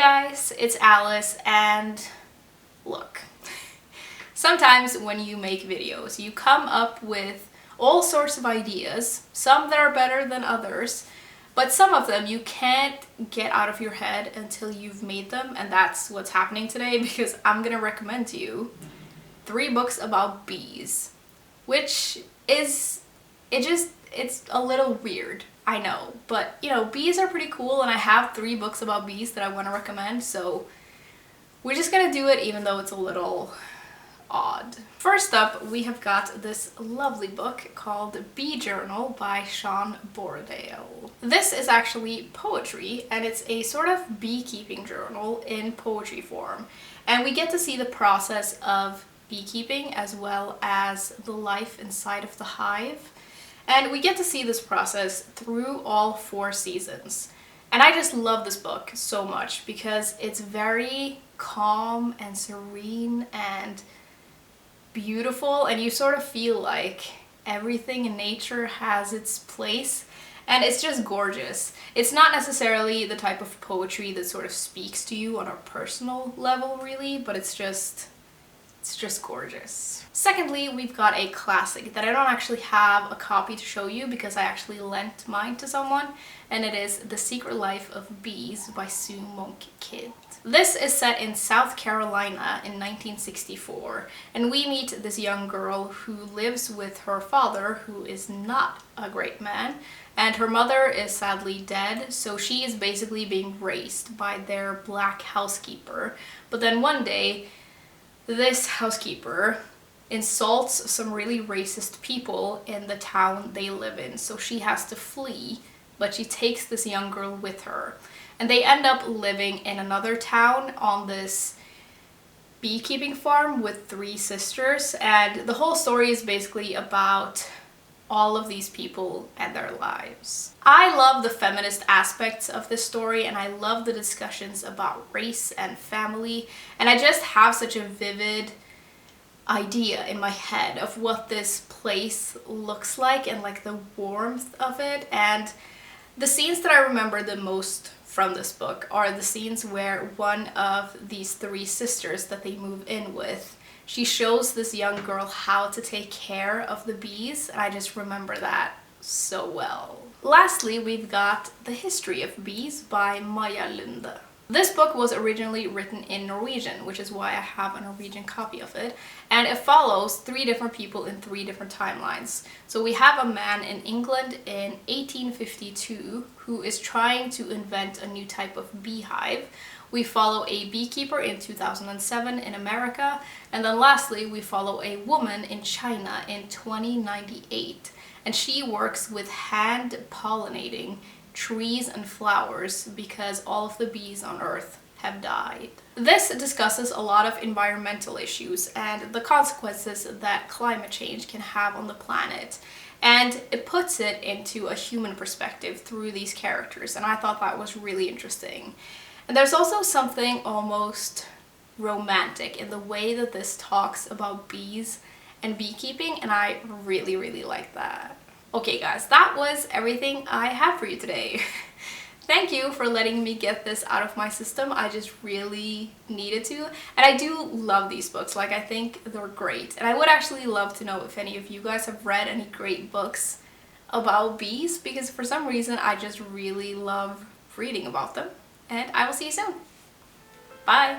guys, it's Alice, and look, sometimes when you make videos, you come up with all sorts of ideas, some that are better than others, but some of them you can't get out of your head until you've made them, and that's what's happening today because I'm gonna recommend to you 3 books about bees, which is, it's a little weird. I know, but you know, bees are pretty cool, and I have 3 books about bees that I want to recommend, so we're just gonna do it even though it's a little odd. First up, we have got this lovely book called Bee Journal by Sean Bordale. This is actually poetry, and it's a sort of beekeeping journal in poetry form, and we get to see the process of beekeeping as well as the life inside of the hive. And we get to see this process through all 4 seasons. And I just love this book so much because it's very calm and serene and beautiful, and you sort of feel like everything in nature has its place, and it's just gorgeous. It's not necessarily the type of poetry that sort of speaks to you on a personal level really, but it's just gorgeous. Secondly, we've got a classic that I don't actually have a copy to show you because I actually lent mine to someone, and it is The Secret Life of Bees by Sue Monk Kidd. This is set in South Carolina in 1964, and we meet this young girl who lives with her father, who is not a great man, and her mother is sadly dead, so she is basically being raised by their black housekeeper. But then one day, this housekeeper insults some really racist people in the town they live in, so she has to flee, but she takes this young girl with her. And they end up living in another town on this beekeeping farm with 3 sisters, and the whole story is basically about all of these people and their lives. I love the feminist aspects of this story, and I love the discussions about race and family, and I just have such a vivid idea in my head of what this place looks like and like the warmth of it. And the scenes that I remember the most from this book are the scenes where one of these 3 sisters that they move in with, she shows this young girl how to take care of the bees, and I just remember that so well. Lastly, we've got The History of Bees by Maja Lunde. This book was originally written in Norwegian, which is why I have a Norwegian copy of it, and it follows 3 different people in 3 different timelines. So we have a man in England in 1852 who is trying to invent a new type of beehive. We follow a beekeeper in 2007 in America, and then lastly we follow a woman in China in 2098, and she works with hand pollinating trees and flowers because all of the bees on Earth have died. This discusses a lot of environmental issues and the consequences that climate change can have on the planet, and it puts it into a human perspective through these characters, and I thought that was really interesting. And there's also something almost romantic in the way that this talks about bees and beekeeping, and I really like that. Okay guys, that was everything I have for you today. Thank you for letting me get this out of my system. I just really needed to, and I do love these books. Like, I think they're great, and I would actually love to know if any of you guys have read any great books about bees, because for some reason I just really love reading about them. And I will see you soon. Bye!